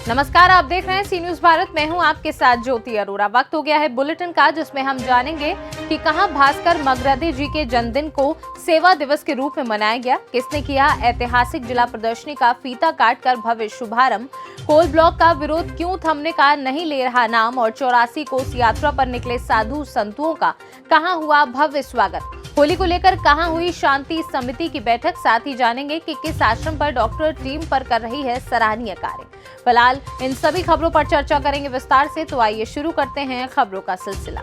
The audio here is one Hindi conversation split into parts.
नमस्कार, आप देख रहे हैं सी न्यूज भारत। मैं हूं आपके साथ ज्योति अरोड़ा। वक्त हो गया है बुलेटिन का, जिसमें हम जानेंगे कि कहां भास्कर मगरदे जी के जन्मदिन को सेवा दिवस के रूप में मनाया गया, किसने किया ऐतिहासिक जिला प्रदर्शनी का फीता काटकर भव्य शुभारंभ, कोल ब्लॉक का विरोध क्यों थमने का नहीं ले रहा नाम, और 84 कोस यात्रा पर निकले साधु संतों का कहां हुआ भव्य स्वागत। होली को लेकर कहां हुई शांति समिति की बैठक, साथ ही जानेंगे कि किस आश्रम पर डॉक्टर टीम पर कर रही है सराहनीय कार्य। फिलहाल इन सभी खबरों पर चर्चा करेंगे विस्तार से, तो आइए शुरू करते हैं खबरों का सिलसिला।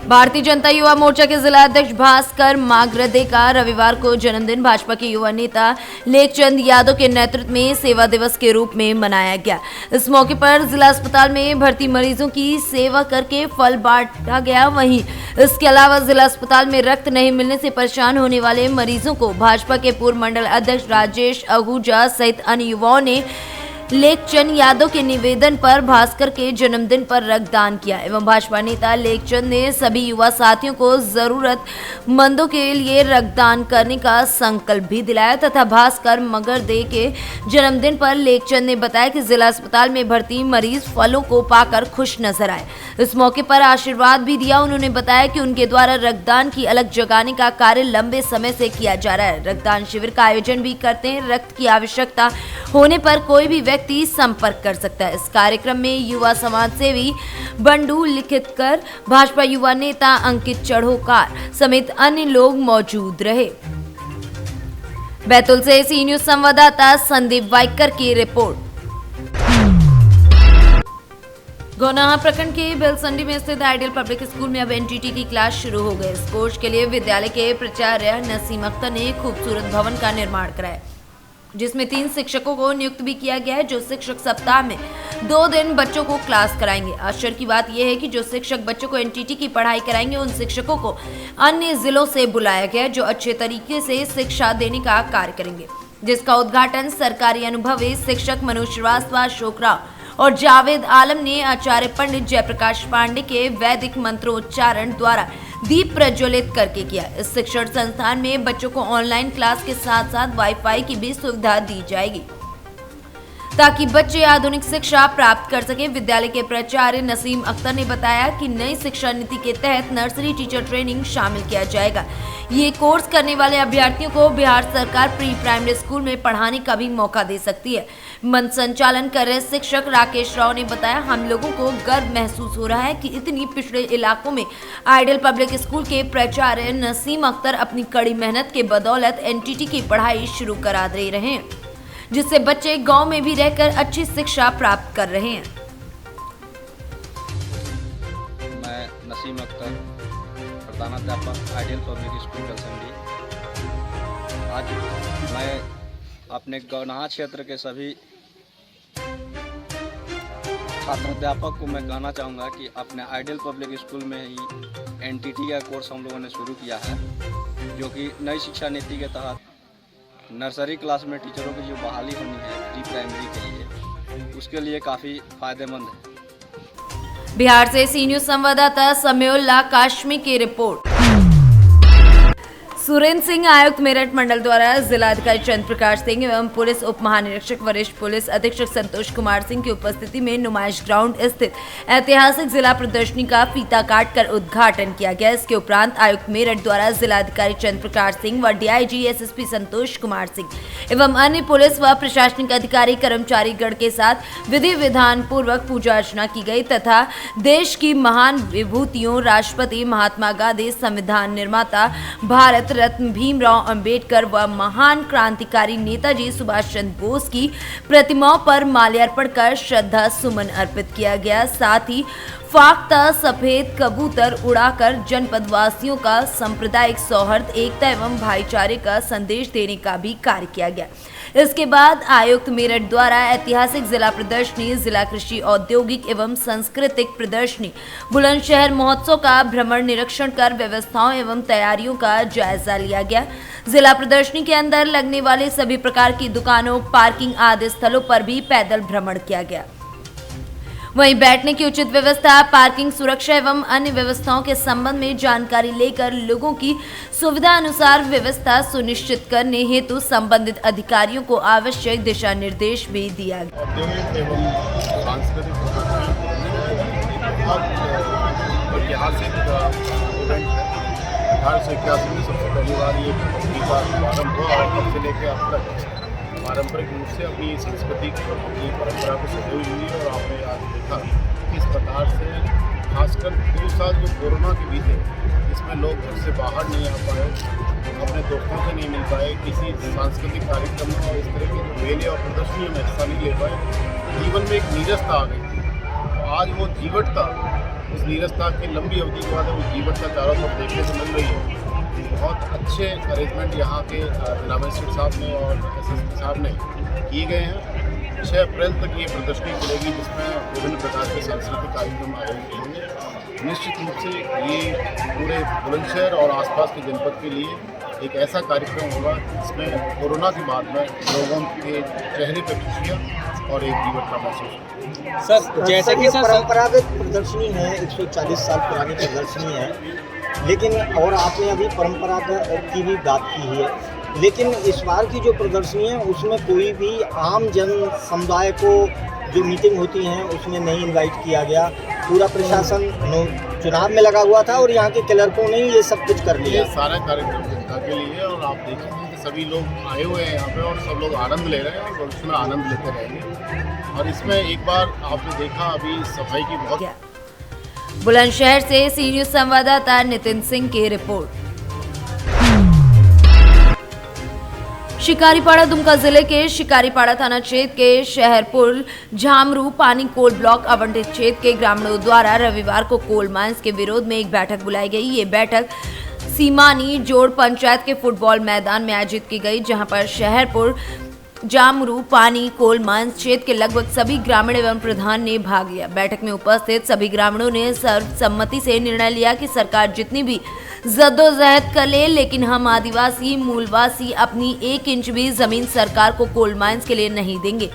भारतीय जनता युवा मोर्चा के जिला अध्यक्ष भास्कर मागरदे का रविवार को जन्मदिन भाजपा के युवा नेता लेखचंद यादव के नेतृत्व में सेवा दिवस के रूप में मनाया गया। इस मौके पर जिला अस्पताल में भर्ती मरीजों की सेवा करके फल बांटा गया। वहीं इसके अलावा जिला अस्पताल में रक्त नहीं मिलने से परेशान होने वाले मरीजों को भाजपा के पूर्व मंडल अध्यक्ष राजेश आहूजा सहित अन्य युवाओं ने लेखचंद यादव के निवेदन पर भास्कर के जन्मदिन पर रक्तदान किया एवं भाजपा नेता लेखचंद ने सभी युवा साथियों को जरूरतमंदों के लिए रक्तदान करने का संकल्प भी दिलाया तथा भास्कर मगरदे के जन्मदिन पर लेखचंद ने बताया कि जिला अस्पताल में भर्ती मरीज फलों को पाकर खुश नजर आए। इस मौके पर आशीर्वाद भी दिया। उन्होंने बताया कि उनके द्वारा रक्तदान की अलग जगाने का कार्य लंबे समय से किया जा रहा है। रक्तदान शिविर का आयोजन भी करते हैं। रक्त की आवश्यकता होने पर कोई भी व्यक्ति संपर्क कर सकता है। इस कार्यक्रम में युवा समाज सेवी बंडू लिखितकर, भाजपा युवा नेता अंकित चढ़ोकार समेत अन्य लोग मौजूद रहे। बैतूल से सी न्यूज संवाददाता संदीप वाइकर की रिपोर्ट। गौनाहा प्रखंड के बेलसंडी में स्थित आइडियल पब्लिक स्कूल में अब एनटीटी की क्लास शुरू हो गई। इस कोर्स के लिए विद्यालय के प्राचार्य नसीम अख्तर ने खूबसूरत भवन का निर्माण कराया, जिसमें 3 शिक्षकों को नियुक्त भी किया गया है, जो शिक्षक सप्ताह में 2 दिन बच्चों को क्लास कराएंगे। आश्चर्य की बात यह है कि जो शिक्षक बच्चों को एनटीटी की पढ़ाई कराएंगे, उन शिक्षकों को अन्य जिलों से बुलाया गया है, जो अच्छे तरीके से शिक्षा देने का कार्य करेंगे, जिसका उद्घाटन सरकारी अनुभवी शिक्षक मनोज श्रीवास्तव, अशोक राव और जावेद आलम ने आचार्य पंडित जयप्रकाश पांडे के वैदिक मंत्रोच्चारण द्वारा दीप प्रज्वलित करके किया। इस शिक्षण संस्थान में बच्चों को ऑनलाइन क्लास के साथ साथ वाईफाई की भी सुविधा दी जाएगी, ताकि बच्चे आधुनिक शिक्षा प्राप्त कर सकें। विद्यालय के प्राचार्य नसीम अख्तर ने बताया कि नई शिक्षा नीति के तहत नर्सरी टीचर ट्रेनिंग शामिल किया जाएगा। ये कोर्स करने वाले अभ्यर्थियों को बिहार सरकार प्री प्राइमरी स्कूल में पढ़ाने का भी मौका दे सकती है। मंच संचालन कर रहे शिक्षक राकेश राव ने बताया, हम लोगों को गर्व महसूस हो रहा है कि इतनी पिछड़े इलाकों में आइडियल पब्लिक स्कूल के प्राचार्य नसीम अख्तर अपनी कड़ी मेहनत के बदौलत एनटीटी की पढ़ाई शुरू करा दे रहे हैं, जिससे बच्चे गांव में भी रहकर अच्छी शिक्षा प्राप्त कर रहे हैं। मैं नसीम अख्तर, प्रधानाध्यापक आइडियल पब्लिक स्कूल बेलसंडी। आज मैं अपने गौनाहा क्षेत्र के सभी छात्र अध्यापक को मैं कहना चाहूँगा कि अपने आइडियल पब्लिक स्कूल में ही एनटीटी का कोर्स हम लोगों ने शुरू किया है, जो कि नई शिक्षा नीति के तहत नर्सरी क्लास में टीचरों की जो बहाली होनी है प्री प्राइमरी के लिए, उसके लिए काफ़ी फायदेमंद है। बिहार से सी न्यूज संवाददाता समीउल्लाह काशमी की रिपोर्ट। सुरेंद्र सिंह आयुक्त मेरठ मंडल द्वारा जिलाधिकारी चंद्र प्रकाश सिंह एवं पुलिस उप महानिरीक्षक वरिष्ठ पुलिस अधीक्षक संतोष कुमार सिंह की उपस्थिति में नुमाइश ग्राउंड स्थित ऐतिहासिक जिला प्रदर्शनी का फीता काटकर उद्घाटन किया गया। इसके उपरांत आयुक्त मेरठ द्वारा जिलाधिकारी चंद्र प्रकाश सिंह व डीआईजी एसएसपी संतोष कुमार सिंह एवं अन्य पुलिस व प्रशासनिक अधिकारी कर्मचारी गण के साथ विधि विधान पूर्वक पूजा अर्चना की गई तथा देश की महान विभूतियों राष्ट्रपति महात्मा गांधी, संविधान निर्माता भारत रत्न भीमराव अंबेडकर व महान क्रांतिकारी नेताजी सुभाष चंद्र बोस की प्रतिमाओं पर माल्यार्पण कर श्रद्धा सुमन अर्पित किया गया। साथ ही फाख्ता सफेद कबूतर उड़ाकर जनपद वासियों का सांप्रदायिक सौहार्द, एकता एवं भाईचारे का संदेश देने का भी कार्य किया गया। इसके बाद आयुक्त मेरठ द्वारा ऐतिहासिक जिला प्रदर्शनी, जिला कृषि औद्योगिक एवं सांस्कृतिक प्रदर्शनी, बुलंदशहर महोत्सव का भ्रमण निरीक्षण कर व्यवस्थाओं एवं तैयारियों का जायजा लिया गया। जिला प्रदर्शनी के अंदर लगने वाले सभी प्रकार की दुकानों, पार्किंग आदि स्थलों पर भी पैदल भ्रमण किया गया। वहीं बैठने की उचित व्यवस्था, पार्किंग, सुरक्षा एवं अन्य व्यवस्थाओं के संबंध में जानकारी लेकर लोगों की सुविधा अनुसार व्यवस्था सुनिश्चित करने हेतु संबंधित अधिकारियों को आवश्यक दिशा निर्देश भी दिया गया। औद्योगिक एवं सांस्कृतिक ऐतिहासिक इवेंट है। 1881 में सबसे पहली बार ये कंपनी का प्रारंभ हुआ और तब से लेकर अब तक पारंपरिक रूप से अपनी संस्कृति की परंपरा को सजोई हुई है। और आपने आज देखा किस प्रकार से खासकर 2 साल जो कोरोना के बीते, इसमें लोग घर से बाहर नहीं आ पाए, अपने दोस्तों से नहीं मिल पाए, किसी सांस्कृतिक कार्यक्रम में और इस तरह के जो मेले और प्रदर्शनियों में हिस्सा नहीं ले पाए। जीवन में एक नीरसता आ गई थी। तो आज वो जीवटता, उस नीरसता की लंबी अवधि के बाद वो जीवटता चारों तरफ देखने को मिल रही है। बहुत अच्छे अरेंजमेंट यहाँ के जिला मजिस्ट्रेट साहब ने और एसएसपी साहब ने किए गए हैं। 6 अप्रैल तक ये प्रदर्शनी चलेगी जिसमें विभिन्न प्रकार के सांस्कृतिक कार्यक्रम आयोजित होंगे। निश्चित रूप से ये पूरे बुलंदशहर और आसपास के जनपद के लिए एक ऐसा कार्यक्रम होगा जिसमें कोरोना के बाद में लोगों के चेहरे पर खुशियाँ और एक जीवटता महसूस होगी। सर जैसे कि सर परंपरागत प्रदर्शनी है, 140 साल पुरानी प्रदर्शनी है, लेकिन और आपने अभी परंपरागत की भी बात की है, लेकिन इस बार की जो प्रदर्शनी है उसमें कोई भी आम जन समुदाय को जो मीटिंग होती हैं उसमें नहीं इनवाइट किया गया। पूरा प्रशासन चुनाव में लगा हुआ था और यहाँ के क्लर्कों ने ये सब कुछ कर लिया। ये सारा कार्यक्रम जनता के लिए और आप देखेंगे कि सभी लोग आए हुए हैं यहाँ पे और सब लोग आनंद ले रहे हैं और उसमें आनंद लेते रहेंगे। और इसमें एक बार आपने देखा अभी सफाई की बहुत। बुलंदशहर से सी न्यूज संवाददाता नितिन सिंह की रिपोर्ट। शिकारीपाड़ा दुमका जिले के शिकारीपाड़ा थाना क्षेत्र के शहरपुर झामरू पानी कोल ब्लॉक आवंटित क्षेत्र के ग्रामीणों द्वारा रविवार को कोल माइंस के विरोध में एक बैठक बुलाई गई। ये बैठक सीमानी जोड़ पंचायत के फुटबॉल मैदान में आयोजित की गई, जहां पर शहरपुर जामरू पानी कोल माइंस क्षेत्र के लगभग सभी ग्रामीण एवं प्रधान ने भाग लिया। बैठक में उपस्थित सभी ग्रामीणों ने सर्वसम्मति से निर्णय लिया कि सरकार जितनी भी जद्दोजहद कर ले, लेकिन हम आदिवासी मूलवासी अपनी 1 इंच भी जमीन सरकार को कोल माइंस के लिए नहीं देंगे।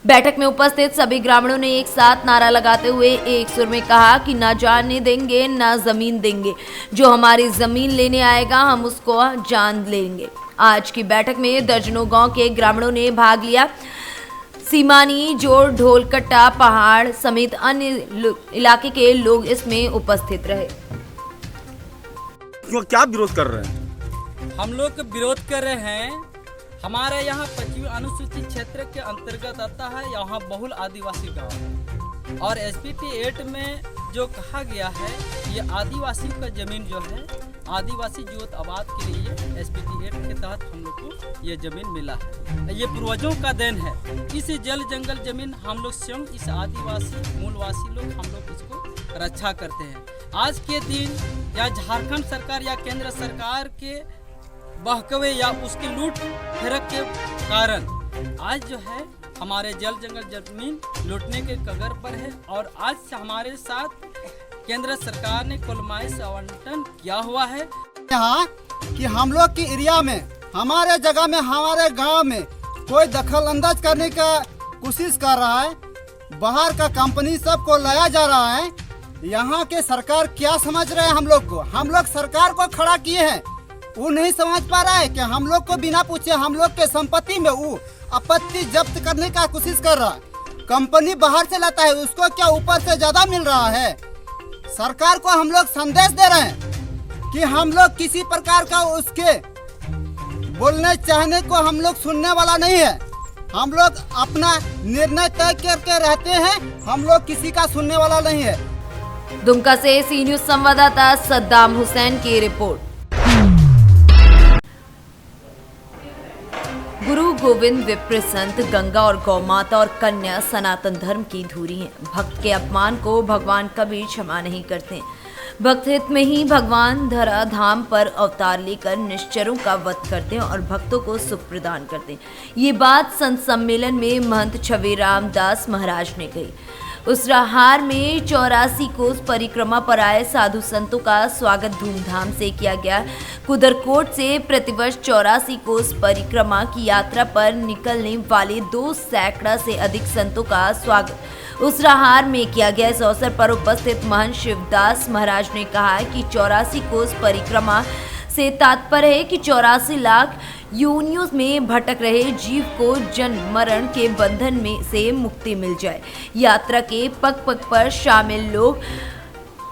बैठक में उपस्थित सभी ग्रामीणों ने एक साथ नारा लगाते हुए एक सुर में कहा कि ना जाने देंगे ना जमीन देंगे, जो हमारी जमीन लेने आएगा हम उसको जान लेंगे। आज की बैठक में दर्जनों गांव के ग्रामीणों ने भाग लिया। सीमानी जोड़ ढोलकट्टा पहाड़ समेत अन्य इलाके के लोग इसमें उपस्थित रहे। तो क्या विरोध कर रहे हैं? हम लोग विरोध कर रहे हैं। हमारे यहाँ 25 अनुसूचित क्षेत्र के अंतर्गत आता है। यहाँ बहुल आदिवासी गांव है और SPT 8 में जो कहा गया है ये आदिवासियों का जमीन जो है आदिवासी जीवत आबाद के लिए SPT 8 के तहत हम लोग को ये जमीन मिला है। ये पूर्वजों का देन है। इस जल जंगल जमीन हम लोग स्वयं इस आदिवासी मूलवासी लोग हम लोग इसको रक्षा करते हैं। आज के दिन या झारखंड सरकार या केंद्र सरकार के बहकवे या उसकी लूट फिरक के कारण आज जो है हमारे जल जंगल जमीन लूटने के कगार पर है। और आज से हमारे साथ केंद्र सरकार ने कोलमाइस आवंटन किया हुआ है। यहाँ कि हम लोग की एरिया में, हमारे जगह में, हमारे गांव में कोई दखल अंदाज करने का कोशिश कर रहा है। बाहर का कंपनी सबको लाया जा रहा है। यहाँ के सरकार क्या समझ रहे हैं हम लोग को? हम लोग सरकार को खड़ा किए हैं, वो नहीं समझ पा रहा है कि हम लोग को बिना पूछे हम लोग के संपत्ति में वो आपत्ति जब्त करने का कोशिश कर रहा है। कंपनी बाहर से लाता है, उसको क्या ऊपर से ज्यादा मिल रहा है? सरकार को हम लोग संदेश दे रहे हैं कि हम लोग किसी प्रकार का उसके बोलने चाहने को हम लोग सुनने वाला नहीं है। हम लोग अपना निर्णय तय करके रहते हैं, हम लोग किसी का सुनने वाला नहीं है। दुमका से सी न्यूज संवाददाता सद्दाम हुसैन की रिपोर्ट। गुरु गोविंद विप्र संत गंगा और गौ माता और कन्या सनातन धर्म की धुरी हैं। भक्त के अपमान को भगवान कभी क्षमा नहीं करते। भक्त हित में ही भगवान धरा धाम पर अवतार लेकर निश्चरों का वध करते हैं और भक्तों को सुख प्रदान करते हैं। ये बात संत सम्मेलन में महंत छवेराम दास महाराज ने कही। उसराहार में 84 कोस परिक्रमा पर आए साधु संतों का स्वागत धूमधाम से किया गया। कुदरकोट से प्रतिवर्ष 84 कोस परिक्रमा की यात्रा पर निकलने वाले 2 सैकड़ा से अधिक संतों का स्वागत उसराहार में किया गया। इस अवसर पर उपस्थित महंत शिवदास महाराज ने कहा कि 84 कोस परिक्रमा से तात्पर्य है कि 84 लाख योनियों में भटक रहे जीव को जन्म मरण के बंधन में से मुक्ति मिल जाए। यात्रा के पग पग पर शामिल लोग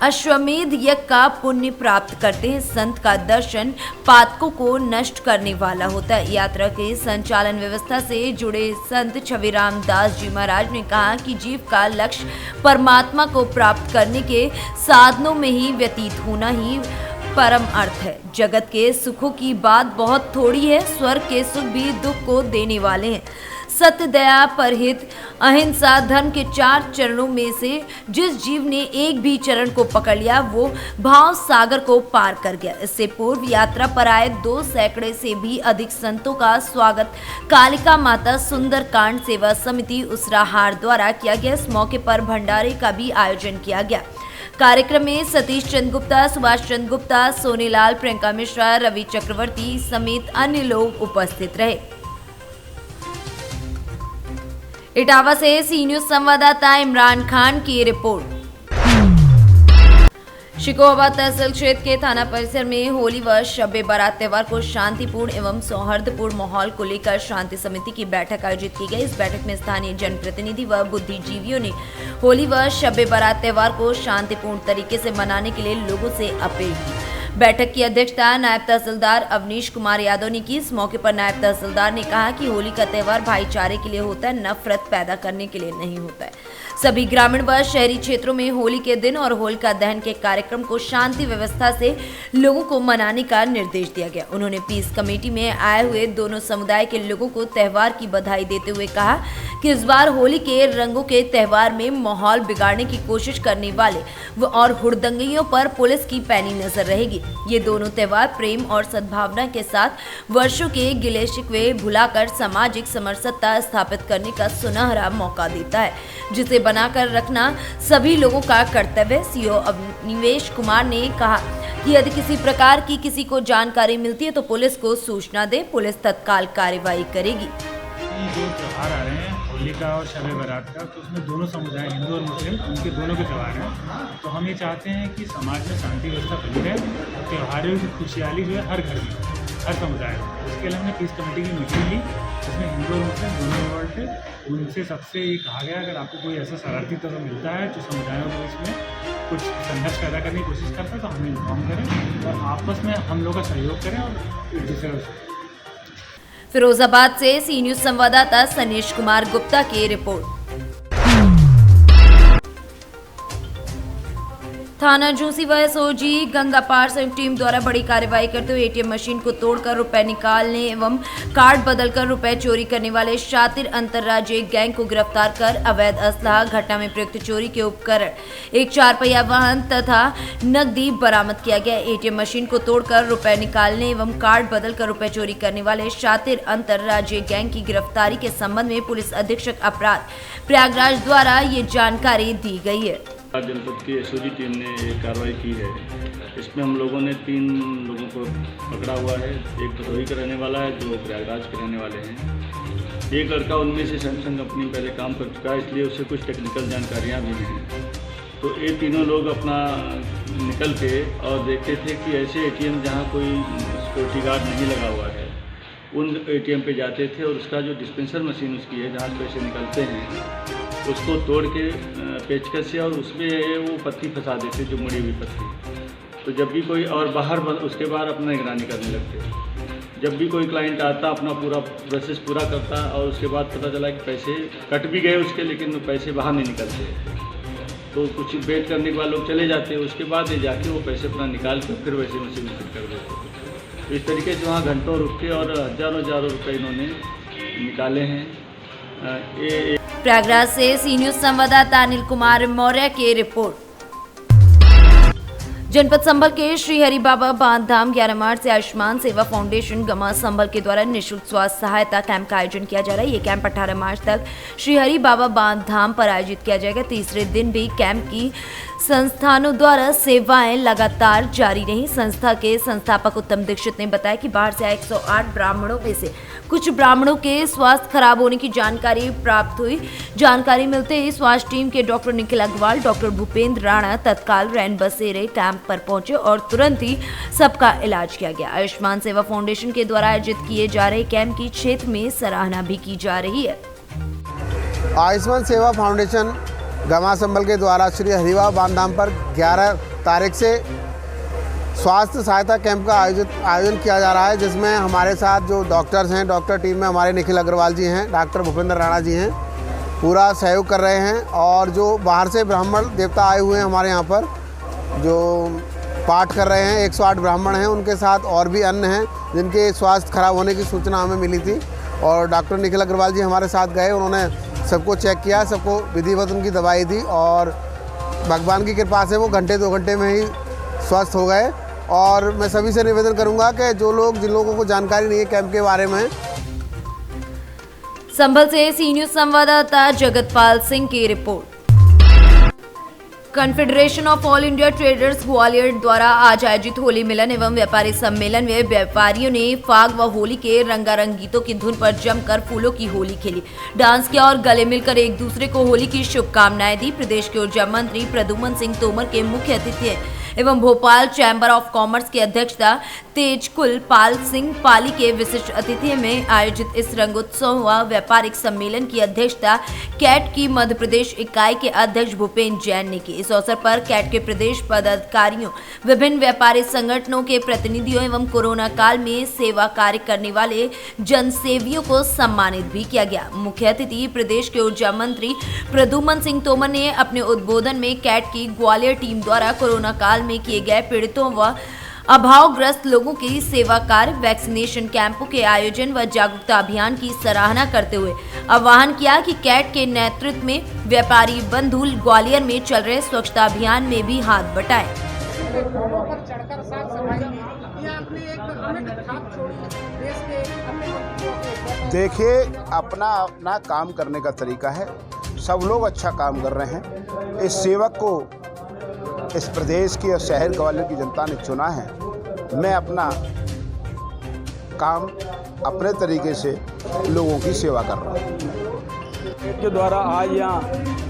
अश्वमेध यज्ञ का पुण्य प्राप्त करते हैं। संत का दर्शन पातकों को नष्ट करने वाला होता है। यात्रा के संचालन व्यवस्था से जुड़े संत छविराम दास जी महाराज ने कहा कि जीव का लक्ष्य परमात्मा को प्राप्त करने के साधनों में ही व्यतीत होना ही परम अर्थ है। जगत के सुखों की बात बहुत थोड़ी है, स्वर्ग के सुख भी दुख को देने वाले हैं। सत्य, दया, परहित, अहिंसा धर्म के 4 चरणों में से जिस जीव ने एक भी चरण को पकड़ लिया वो भाव सागर को पार कर गया। इससे पूर्व यात्रा पर आए 2 सैकड़े से भी अधिक संतों का स्वागत कालिका माता सुंदरकांड सेवा समिति उसराहार द्वारा किया गया। इस मौके पर भंडारे का भी आयोजन किया गया। कार्यक्रम में सतीश चंद्र गुप्ता, सुभाष चंद्र गुप्ता, सोनीलाल, प्रियंका मिश्रा, रवि चक्रवर्ती समेत अन्य लोग उपस्थित रहे। इटावा से सी न्यूज संवाददाता इमरान खान की रिपोर्ट। शिकोहाबाद तहसील क्षेत्र के थाना परिसर में होली व शब-ए बारात त्योहार को शांतिपूर्ण एवं सौहार्दपूर्ण माहौल को लेकर शांति समिति की बैठक आयोजित की गई। इस बैठक में स्थानीय जनप्रतिनिधि व बुद्धिजीवियों ने होली व शब-ए बारात त्योहार को शांतिपूर्ण तरीके से मनाने के लिए लोगों से अपील की। बैठक की अध्यक्षता नायब तहसीलदार अवनीश कुमार यादव ने की। इस मौके पर नायब तहसीलदार ने कहा कि होली का त्योहार भाईचारे के लिए होता है, नफरत पैदा करने के लिए नहीं होता है। सभी ग्रामीण व शहरी क्षेत्रों में होली के दिन और होलिका दहन के कार्यक्रम को शांति व्यवस्था से लोगों को मनाने का निर्देश दिया गया। उन्होंने पीस कमेटी में आए हुए दोनों समुदाय के लोगों को त्योहार की बधाई देते हुए कहा कि इस बार होली के रंगों के त्योहार में माहौल बिगाड़ने की कोशिश करने वाले और हुड़दंगियों पर पुलिस की पैनी नजर रहेगी। ये दोनों त्योहार प्रेम और सद्भावना के साथ वर्षों के गिले शिकवे भुलाकर सामाजिक समरसता स्थापित करने का सुनहरा मौका देता है, जिसे बनाकर रखना सभी लोगों का कर्तव्य है। सीओ अवनिवेश कुमार ने कहा कि यदि किसी प्रकार की किसी को जानकारी मिलती है तो पुलिस को सूचना दे, पुलिस तत्काल कार्रवाई करेगी। जो त्योहार आ रहे हैं होलिका और शब-ए बारात का, तो उसमें दोनों समुदाय हिंदू और मुस्लिम उनके दोनों के त्यौहार हैं। तो हम ये चाहते हैं कि समाज में शांति व्यवस्था बनी रहे, त्योहारों की खुशहाली जो है हर घर में, हर समुदाय में। उसके लिए हमने पीस कमेटी की मीटिंग ली, जिसमें हिंदू और मुस्लिम दोनों इन्वॉल्व थे। उनसे सबसे ये कहा गया अगर आपको कोई ऐसा शरारती तत्व मिलता है जो समुदायों के बीच में कुछ संघर्ष पैदा करने की कोशिश करता है तो हमें इन्फॉर्म करें और आपस में हम लोग का सहयोग करें और एक दूसरे को। फिरोजाबाद से सी न्यूज संवाददाता सनीश कुमार गुप्ता की रिपोर्ट। थाना झूसी व एसओजी गंगापार संयुक्त टीम द्वारा बड़ी कार्रवाई करते हुए एटीएम मशीन को तोड़कर रुपए निकालने एवं कार्ड बदलकर रुपए चोरी करने वाले शातिर अंतर्राज्यीय गैंग को गिरफ्तार कर अवैध असलाह, घटना में प्रयुक्त चोरी के उपकरण, एक 4 पहिया वाहन तथा नकदी बरामद किया गया। एटीएम मशीन को तोड़कर रुपए निकालने एवं कार्ड बदलकर रुपए चोरी करने वाले शातिर अंतर्राज्यीय गैंग की गिरफ्तारी के संबंध में पुलिस अधीक्षक अपराध प्रयागराज द्वारा ये जानकारी दी गई है। जनपद की एसओजी टीम ने एक कार्रवाई की है। इसमें हम लोगों ने 3 लोगों को पकड़ा हुआ है। एक भदोही का रहने वाला है, 2 प्रयागराज के रहने वाले हैं। एक लड़का उनमें से सैमसंग कंपनी पहले काम कर चुका है, इसलिए उसे कुछ टेक्निकल जानकारियाँ भी हैं। तो ये तीनों लोग अपना निकल के और देखते थे कि ऐसे एटीएम जहाँ कोई सिक्योरिटी गार्ड नहीं लगा हुआ है उन एटीएम पे जाते थे और उसका जो डिस्पेंसर मशीन उसकी है जहाँ पैसे निकलते हैं उसको तोड़ के पेचकस से और उसमें वो पत्ती फंसा देते, जो मुड़ी हुई पत्ती। तो जब भी कोई और बाहर उसके बाहर अपना निगरानी करने लगते। जब भी कोई क्लाइंट आता अपना पूरा प्रोसेस पूरा करता और उसके बाद पता चला कि पैसे कट भी गए उसके, लेकिन पैसे बाहर नहीं निकलते। तो कुछ वेट करने के बाद लोग चले जाते, उसके बाद ये जाके वो पैसे अपना निकाल कर फिर वैसे मशीन फिट कर देते। तो इस तरीके से वहाँ घंटों रुक के और हज़ारों रुपये इन्होंने निकाले हैं। प्रयागराज से सी न्यूज संवाददाता अनिल कुमार मौर्य की रिपोर्ट। जनपद संभल के श्री हरि बाबा बांधधाम 11 मार्च से आयुष्मान सेवा फाउंडेशन गमा संभल के द्वारा निःशुल्क स्वास्थ्य सहायता कैंप का आयोजन किया जा रहा है। ये कैंप 18 मार्च तक श्री हरि बाबा बांधधाम पर आयोजित किया जाएगा। तीसरे दिन भी कैंप की संस्थानों द्वारा सेवाएं लगातार जारी रही। संस्था के संस्थापक उत्तम दीक्षित ने बताया कि बाहर से आए 108 ब्राह्मणों में से कुछ ब्राह्मणों के स्वास्थ्य खराब होने की जानकारी प्राप्त हुई। जानकारी मिलते ही स्वास्थ्य टीम के डॉक्टर निखिल अग्रवाल, डॉक्टर भूपेंद्र राणा तत्काल रैन बसेरे कैंप पर पहुंचे और तुरंत ही सबका इलाज किया गया। आयुष्मान सेवा फाउंडेशन के द्वारा आयोजित किए जा रहे कैंप की क्षेत्र में सराहना भी की जा रही है। आयुष्मान सेवा फाउंडेशन गमा संभल के द्वारा श्री हरिबाबा बांधधाम पर 11 तारीख से स्वास्थ्य सहायता कैंप का आयोजन किया जा रहा है, जिसमें हमारे साथ जो डॉक्टर्स हैं, डॉक्टर टीम में हमारे निखिल अग्रवाल जी हैं, डॉक्टर भूपेंद्र राणा जी हैं, पूरा सहयोग कर रहे हैं। और जो बाहर से ब्राह्मण देवता आए हुए हैं हमारे यहाँ पर जो पाठ कर रहे हैं, 108 ब्राह्मण हैं, उनके साथ और भी अन्य हैं जिनके स्वास्थ्य खराब होने की सूचना हमें मिली थी। और डॉक्टर निखिल अग्रवाल जी हमारे साथ गए, उन्होंने सबको चेक किया, सबको विधिवत उनकी दवाई दी और भगवान की कृपा से वो घंटे 2 घंटे में ही स्वस्थ हो गए। और मैं सभी से निवेदन करूंगा कि जिन लोगों को जानकारी नहीं है कैंप के बारे में। संभल से सी न्यूज संवाददाता जगतपाल सिंह की report. Confederation of all India traders Gwalior द्वारा आज आयोजित होली मिलन एवं व्यापारी सम्मेलन में व्यापारियों ने फाग व होली के रंगारंग गीतों की धुन पर जमकर फूलों की होली खेली, डांस किया और गले मिलकर एक दूसरे को होली की शुभकामनाएं दी। प्रदेश के ऊर्जा मंत्री प्रद्युमन सिंह तोमर के मुख्य अतिथि एवं भोपाल चैम्बर ऑफ कॉमर्स की अध्यक्षता तेजकुल पाल सिंह पाली के विशिष्ट अतिथि में आयोजित इस रंगोत्सव व व्यापारिक सम्मेलन की अध्यक्षता कैट की मध्य प्रदेश इकाई के अध्यक्ष भूपेंद्र जैन ने की। इस अवसर पर कैट के प्रदेश पदाधिकारियों, विभिन्न व्यापारी संगठनों के प्रतिनिधियों एवं कोरोना काल में सेवा कार्य करने वाले जनसेवियों को सम्मानित भी किया गया। मुख्य अतिथि प्रदेश के ऊर्जा मंत्री प्रद्युमन सिंह तोमर ने अपने उद्बोधन में कैट की ग्वालियर टीम द्वारा कोरोना काल में किए गए पीड़ितों व अभावग्रस्त लोगों की सेवा कार्य, वैक्सीनेशन कैंपों के आयोजन व जागरूकता अभियान की सराहना करते हुए आह्वान किया कि कैट के नेतृत्व में व्यापारी बंधु ग्वालियर में चल रहे स्वच्छता अभियान में भी हाथ बटाएं। देखिए, अपना काम करने का तरीका है, सब लोग अच्छा काम कर रहे हैं। इस सेवक को इस प्रदेश की और शहर ग्वालियर की जनता ने चुना है। मैं अपना काम अपने तरीके से लोगों की सेवा कर रहा हूँ। के द्वारा आज यहाँ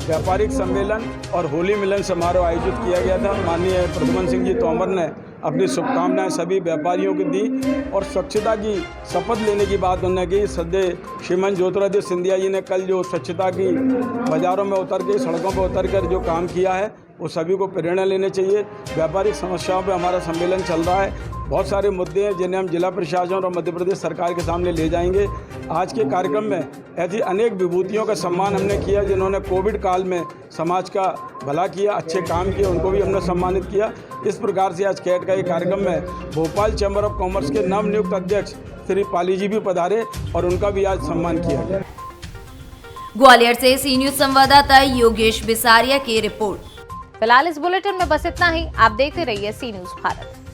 व्यापारिक सम्मेलन और होली मिलन समारोह आयोजित किया गया था। माननीय प्रद्युमन सिंह जी तोमर ने अपनी शुभकामनाएं सभी व्यापारियों को दी और स्वच्छता की शपथ लेने की बात उन्होंने की। सदैव श्रीमान ज्योतिरादित्य सिंधिया जी ने कल जो स्वच्छता की बाज़ारों में उतर के, सड़कों पर उतर कर जो काम किया है, वो सभी को प्रेरणा लेनी चाहिए। व्यापारिक समस्याओं पे हमारा सम्मेलन चल रहा है। बहुत सारे मुद्दे हैं जिन्हें हम जिला प्रशासन और मध्य प्रदेश सरकार के सामने ले जाएंगे। आज के कार्यक्रम में ऐसी अनेक विभूतियों का सम्मान हमने किया जिन्होंने कोविड काल में समाज का भला किया, अच्छे काम किए, उनको भी हमने सम्मानित किया। इस प्रकार से आज कैट का ये कार्यक्रम में भोपाल चैम्बर ऑफ कॉमर्स के नवनियुक्त अध्यक्ष श्री पाली जी भी पधारे और उनका भी आज सम्मान किया गया। ग्वालियर से सी न्यूज संवाददाता योगेश बिसारिया की रिपोर्ट। फिलहाल इस बुलेटिन में बस इतना ही। आप देखते रहिए सी न्यूज भारत।